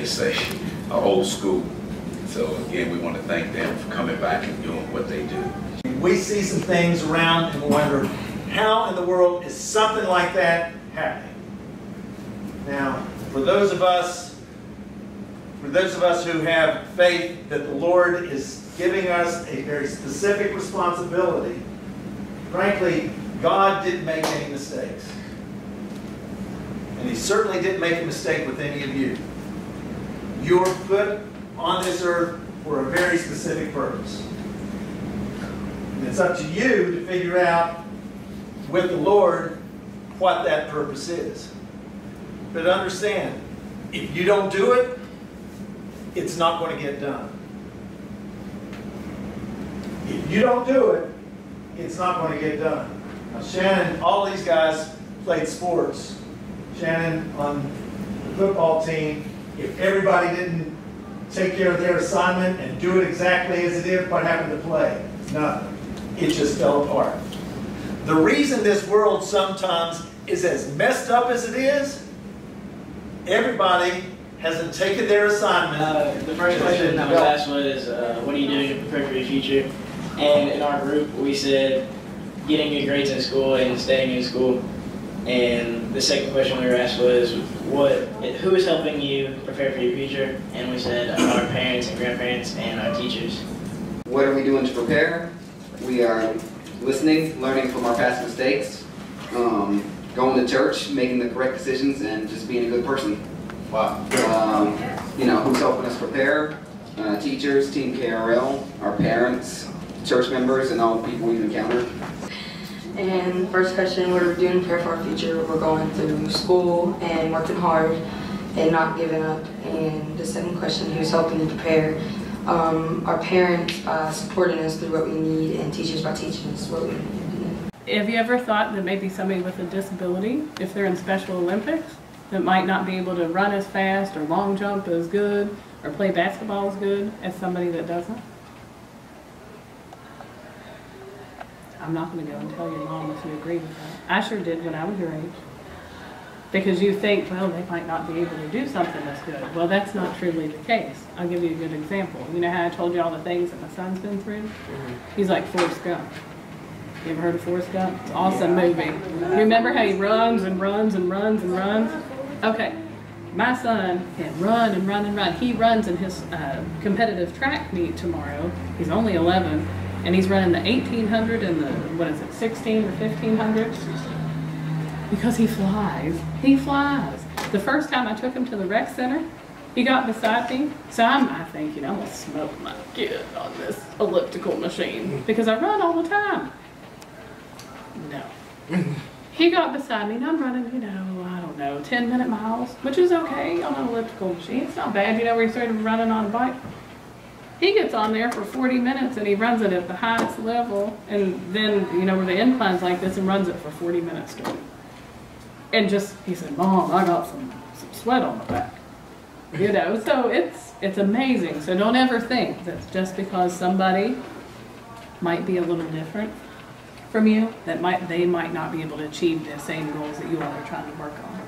just say, old school. So again, we want to thank them for coming back and doing what they do. We see some things around and wonder, how in the world is something like that happening? Now, for those of us who have faith that the Lord is giving us a very specific responsibility, frankly, God didn't make any mistakes. And He certainly didn't make a mistake with any of you. You are put on this earth for a very specific purpose. And it's up to you to figure out with the Lord what that purpose is. But understand, if you don't do it, it's not going to get done. If you don't do it, it's not going to get done. Now, Shannon, all these guys played sports. Shannon on the football team, if everybody didn't take care of their assignment and do it exactly as it is, what happened to play? Nothing. It just fell apart. The reason this world sometimes is as messed up as it is, everybody hasn't taken their assignment. The first question that was asked was, what are you doing to prepare for your future? And in our group, we said, getting good grades in school and staying in school. And the second question we were asked was, who is helping you prepare for your future? And we said, our parents and grandparents and our teachers. What are we doing to prepare? We are listening, learning from our past mistakes, going to church, making the correct decisions, and just being a good person. Wow. You know, who's helping us prepare? Teachers, Team KRL, our parents, church members, and all the people we've encountered. And first question, what are we doing to prepare for our future? We're going through school and working hard and not giving up. And the second question, who's helping to prepare? Our parents by supporting us through what we need, and teachers by teaching us what we need. Have you ever thought that maybe somebody with a disability, if they're in Special Olympics, that might not be able to run as fast or long jump as good or play basketball as good as somebody that doesn't? I'm not going to go and tell your mom if you agree with that. I sure did when I was your age. Because you think, well, they might not be able to do something that's good. Well, that's not truly the case. I'll give you a good example. You know how I told you all the things that my son's been through? He's like Forrest Gump. You ever heard of Forrest Gump? It's an awesome movie. Remember how he runs and runs and runs and runs? Okay. My son can run and run and run. He runs in his competitive track meet tomorrow. He's only 11. And he's running the 1800 and the, 16 or 1500? Because he flies. He flies. The first time I took him to the rec center, he got beside me. So I think, you know, I'm going to smoke my kid on this elliptical machine because I run all the time. No. He got beside me and I'm running, you know, I don't know, 10-minute miles, which is okay on an elliptical machine. It's not bad, you know, where you started running on a bike. He gets on there for 40 minutes and he runs it at the highest level, and then, you know, where the incline's like this, and runs it for 40 minutes straight. And just, he said, Mom, I got some sweat on my back. You know, so it's amazing. So don't ever think that just because somebody might be a little different from you, that they might not be able to achieve the same goals that you all are trying to work on.